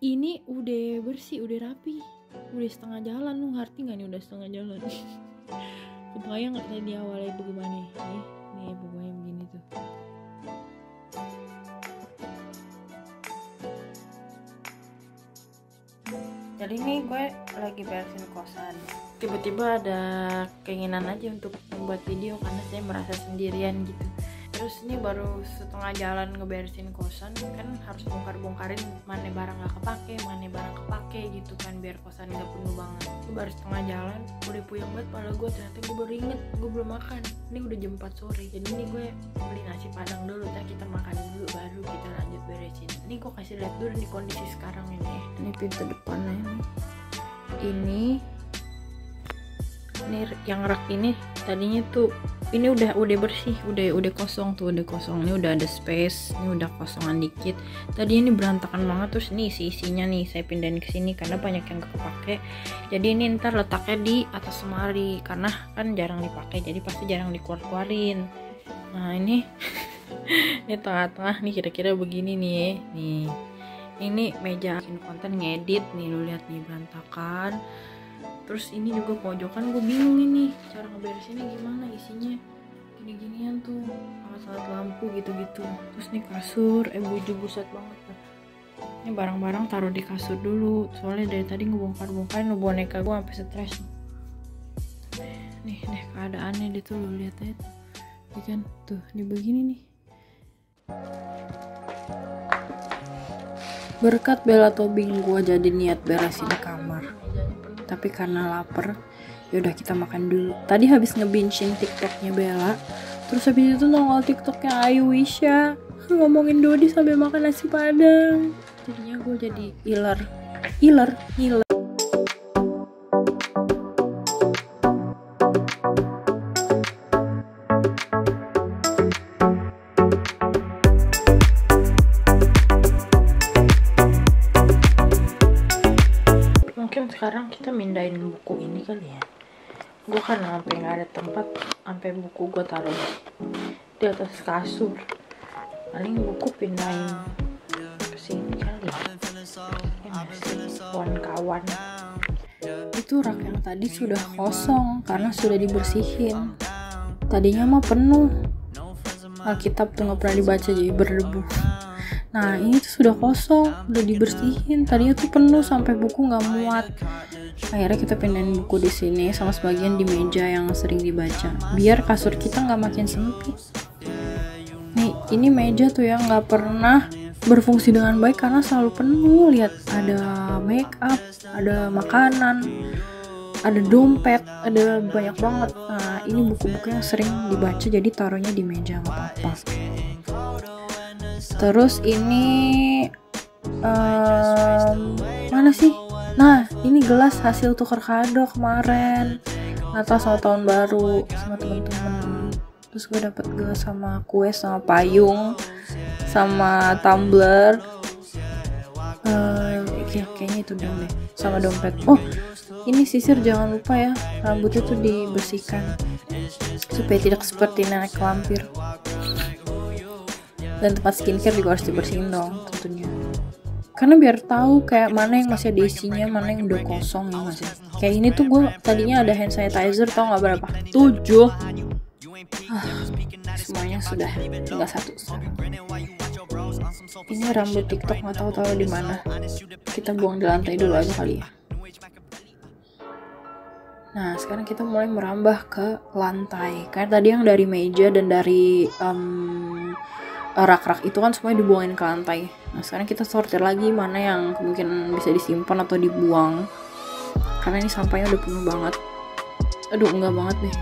Ini udah bersih, udah rapi, udah setengah jalan. Lu ngerti nggak nih udah setengah jalan? Kebayang nggak tadi awalnya bagaimana? Nih pokoknya begini tuh. Jadi ini gue lagi beresin kosan. Tiba-tiba ada keinginan aja untuk membuat video karena saya merasa sendirian gitu. Terus ini baru setengah jalan ngeberesin kosan, kan harus bongkar-bongkarin mana barang gak kepake, mana barang kepake gitu kan, biar kosan gak penuh banget. Ini baru setengah jalan, udah puyeng banget pala gue. Ternyata gue baru inget, gue belum makan. Ini udah jam 4 sore, jadi ini gue beli nasi padang dulu, ntar kita makan dulu baru kita lanjut beresin. Ini gue kasih lihat dulu nih kondisi sekarang ini ya. Ini pintu depannya nih. Ini yang rak ini tadinya tuh ini udah bersih, udah kosong tuh, udah kosong. Ini udah ada space, ini udah kosongan dikit. Tadi ini berantakan banget, terus nih isinya nih saya pindahin ke sini karena banyak yang gak kepake. Jadi ini ntar letaknya di atas lemari karena kan jarang dipakai, jadi pasti jarang dikeluarin. Nah ini ini tengah-tengah nih kira-kira begini nih. Nih ini meja bikin konten ngedit nih, lu lihat nih berantakan. Terus ini juga pojokan, gue bingung ini cara ngeberesinnya gimana, isinya gini-ginian tuh, alat-alat lampu gitu-gitu. Terus nih kasur, baju buset banget tuh. Ini barang-barang taruh di kasur dulu, soalnya dari tadi ngebongkar-bongkarin boneka gue sampai stres. Nih keadaannya dia tuh, lu lihat aja tuh, ya kan tuh, ini begini nih. Berkat Bella Tobing gue jadi niat beresin kamar. Tapi karena lapar, yaudah kita makan dulu. Tadi habis nge-bingein TikToknya Bella, terus habis itu nongol TikToknya Ayu Wisha ngomongin Dodi sambil makan nasi padang. Jadinya gue jadi iler. Mungkin sekarang kita mindahin buku ini kali ya. Gue kan sampai nggak ada tempat, sampai buku gue taruh di atas kasur. Paling buku pindahin ke sini kali ya. Kawan-kawan. Itu rak yang tadi sudah kosong karena sudah dibersihin. Tadinya mah penuh. Alkitab tuh nggak pernah dibaca jadi berdebu. Nah ini tuh sudah kosong, udah dibersihin. Tadinya tuh penuh sampai buku nggak muat. Akhirnya kita pindahin buku di sini sama sebagian di meja yang sering dibaca, biar kasur kita nggak makin sempit. Nih ini meja tuh yang nggak pernah berfungsi dengan baik karena selalu penuh. Lihat, ada make up, ada makanan, ada dompet, ada banyak banget. Nah ini buku-buku yang sering dibaca jadi taruhnya di meja, nggak apa-apa. Terus ini mana sih? Nah ini gelas hasil tukar kado kemarin Natal sama tahun baru sama temen-temen. Terus gue dapet gelas sama kue sama payung sama tumbler. Kayaknya itu dong deh, sama dompet. Oh ini sisir jangan lupa ya, rambutnya tuh dibersihkan supaya tidak seperti nenek lampir. Dan tempat skincare juga harus dibersihin dong tentunya, karena biar tahu kayak mana yang masih ada isinya, mana yang udah kosong ya masih. Kayak ini tuh gue tadinya ada hand sanitizer, tau nggak berapa? 7. Semuanya sudah tinggal 1 sekarang. Ini rambut TikTok nggak tahu taruh di mana. Kita buang di lantai dulu aja kali ya. Nah sekarang kita mulai merambah ke lantai. Kayak tadi yang dari meja dan dari rak-rak itu kan semuanya dibuangin ke lantai. Nah sekarang kita sortir lagi mana yang mungkin bisa disimpan atau dibuang, karena ini sampahnya udah penuh banget. Aduh enggak banget deh.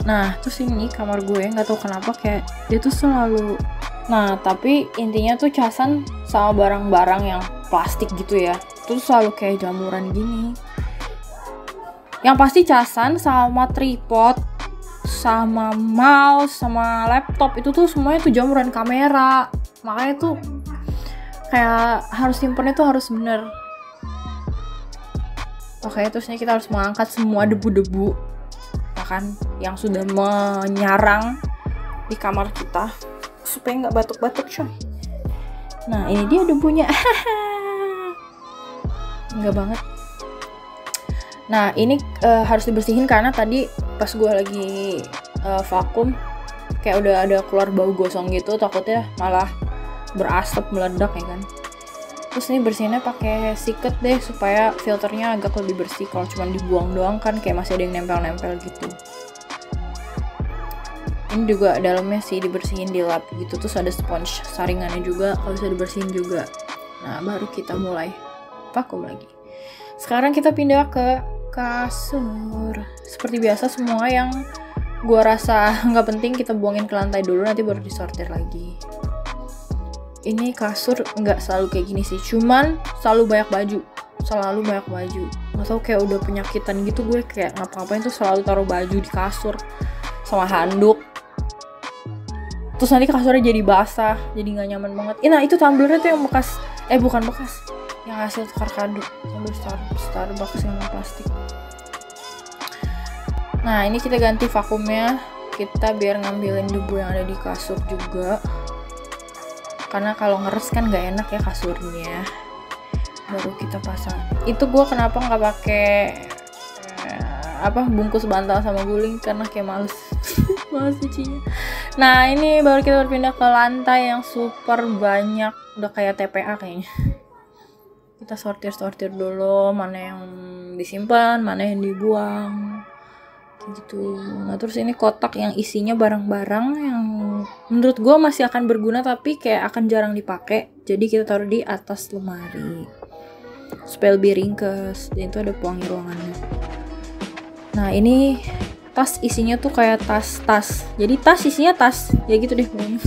Nah terus ini kamar gue nggak tahu kenapa kayak dia tuh selalu. Nah tapi intinya tuh casan sama barang-barang yang plastik gitu ya, terus selalu kayak jamuran gini. Yang pasti casan sama tripod sama mouse sama laptop itu tuh semuanya tuh jamuran kamera. Makanya tuh kayak harus simpennya tuh harus bener. Oke, terusnya kita harus mengangkat semua debu-debu ya kan yang sudah menyarang di kamar kita supaya nggak batuk-batuk coy. Nah ini dia debunya. enggak banget. Nah ini harus dibersihin karena tadi pas gue lagi vakum kayak udah ada keluar bau gosong gitu, takutnya malah berasap meledak ya kan. Terus ini bersihinnya pakai sikat deh supaya filternya agak lebih bersih. Kalau cuma dibuang doang kan kayak masih ada yang nempel-nempel gitu. Ini juga dalamnya sih dibersihin, dilap gitu. Terus ada sponge saringannya juga, kalau bisa dibersihin juga. Nah baru kita mulai vakum lagi. Sekarang kita pindah ke kasur. Seperti biasa semua yang gua rasa nggak penting kita buangin ke lantai dulu, nanti baru disortir lagi. Ini kasur nggak selalu kayak gini sih, cuman selalu banyak baju. Nggak tau kayak udah penyakitan gitu gue, kayak ngapa-ngapain tuh selalu taruh baju di kasur sama handuk. Terus nanti kasurnya jadi basah, jadi nggak nyaman banget. Nah itu tumblernya tuh yang bekas, bukan bekas, yang hasil tukar kado, tumbler Starbucks yang plastik. Nah ini kita ganti vakumnya, kita biar ngambilin debu yang ada di kasur juga, karena kalau ngeres kan nggak enak ya kasurnya. Baru kita pasang. Itu gue kenapa nggak pakai bungkus bantal sama guling, karena kayak males males cucinya. Nah ini baru kita berpindah ke lantai yang super banyak, udah kayak TPA kayaknya. Kita sortir dulu mana yang disimpan, mana yang dibuang gitu. Nah terus ini kotak yang isinya barang-barang yang menurut gue masih akan berguna tapi kayak akan jarang dipakai, jadi kita taruh di atas lemari supaya lebih ringkes. Dan itu ada pewangi ruangannya. Nah ini tas isinya tuh kayak tas, jadi tas isinya tas ya gitu deh pokoknya.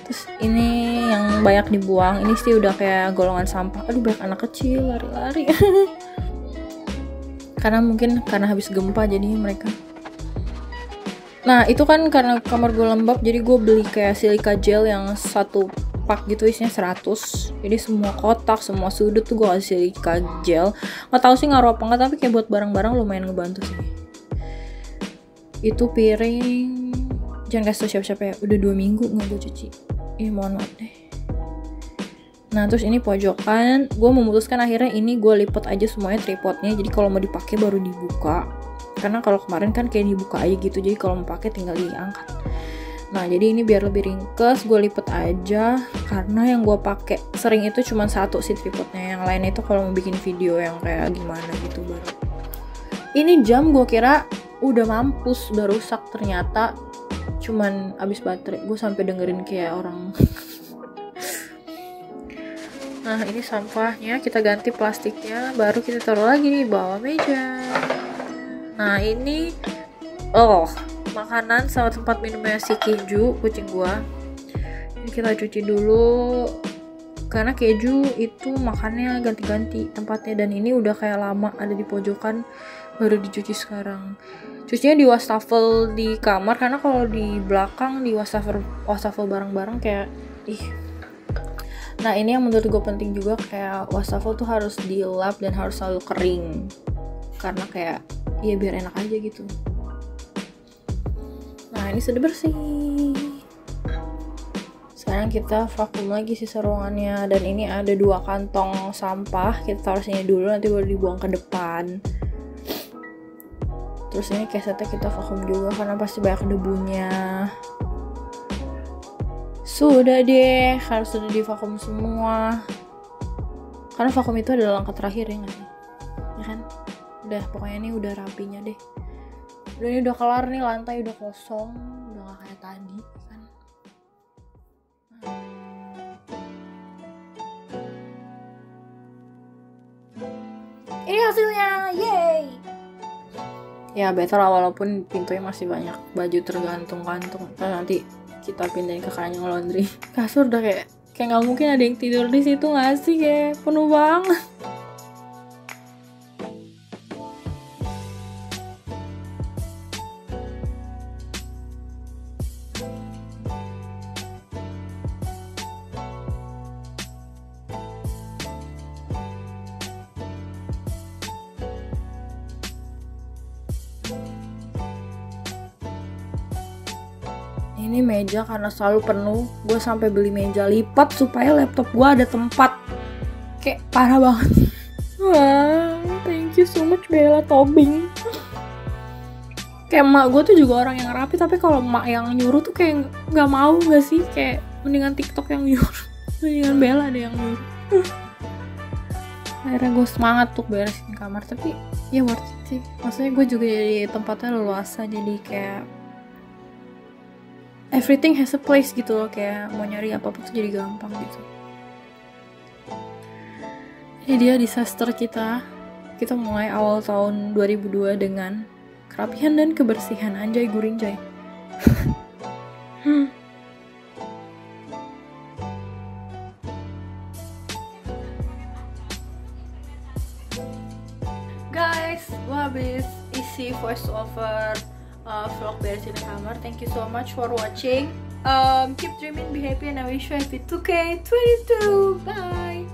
Terus ini yang banyak dibuang, ini sih udah kayak golongan sampah. Aduh banyak anak kecil lari-lari. Karena habis gempa jadi mereka. Nah itu kan karena kamar gue lembab, jadi gue beli kayak silika gel yang satu pak gitu, isinya 100. Jadi semua kotak, semua sudut tuh gue kasih silika gel. Nggak tahu sih ngaruh apa nggak, tapi kayak buat barang-barang lumayan ngebantu sih. Itu piring, jangan kasih tau siapa-siapa ya, udah 2 minggu nggak gue cuci. Mohon maaf deh. Nah terus ini pojokan, gue memutuskan akhirnya ini gue lipat aja semuanya tripodnya, jadi kalau mau dipakai baru dibuka. Karena kalau kemarin kan kayak dibuka aja gitu, jadi kalau mau pakai tinggal diangkat. Nah jadi ini biar lebih ringkes, gue lipat aja, karena yang gue pakai sering itu cuma 1 sih tripodnya, yang lain itu kalau mau bikin video yang kayak gimana gitu baru. Ini jam gue kira udah mampus, udah rusak, ternyata cuman habis baterai. Gue sampai dengerin kayak orang. Nah ini sampahnya, kita ganti plastiknya, baru kita taruh lagi di bawah meja. Nah ini makanan sama tempat minumnya si Keju, kucing gua. Ini kita cuci dulu, karena Keju itu makannya ganti-ganti tempatnya, dan ini udah kayak lama ada di pojokan, baru dicuci sekarang. Cucinya di wastafel di kamar, karena kalau di belakang di wastafel barang-barang kayak Nah ini yang menurut gue penting juga, kayak wastafel tuh harus dilap dan harus selalu kering, karena kayak ya biar enak aja gitu. Nah ini sudah bersih. Sekarang kita vakum lagi sisa ruangannya, dan ini ada 2 kantong sampah, kita taruh sini dulu, nanti baru dibuang ke depan. Terus ini kesetnya kita vakum juga karena pasti banyak debunya. Sudah deh, harus sudah divakum semua. Karena vakum itu adalah langkah terakhir ya nggak sih? Ya kan? Udah, pokoknya ini udah rapinya deh. Ini udah kelar nih, lantai udah kosong, udah gak kayak tadi kan. Ini hasilnya, yeay! Ya better lah, walaupun pintunya masih banyak baju tergantung-gantung. Nanti kita pindahin ke keranjang laundry. Kasur udah kayak nggak mungkin ada yang tidur di situ nggak sih, kayak penuh banget. Ini meja karena selalu penuh, gue sampai beli meja lipat supaya laptop gue ada tempat. Kayak parah banget. Wah, thank you so much Bella Tobing. Kayak emak gue tuh juga orang yang rapi, tapi kalau emak yang nyuruh tuh kayak nggak mau nggak sih, kayak mendingan TikTok yang nyuruh, mendingan Bella ada yang nyuruh. Akhirnya gue semangat tuh beresin kamar, tapi ya worth it sih. Maksudnya gue juga jadi tempatnya leluasa, jadi kayak everything has a place gitu loh, kayak mau nyari apapun tuh jadi gampang gitu. Ini dia disaster kita mulai awal tahun 2002 dengan kerapihan dan kebersihan. Anjay guring jay. Guys, gue habis isi voice over vlog beresin kamar. Thank you so much for watching. Keep dreaming, be happy, and I wish you happy 2K22. Bye.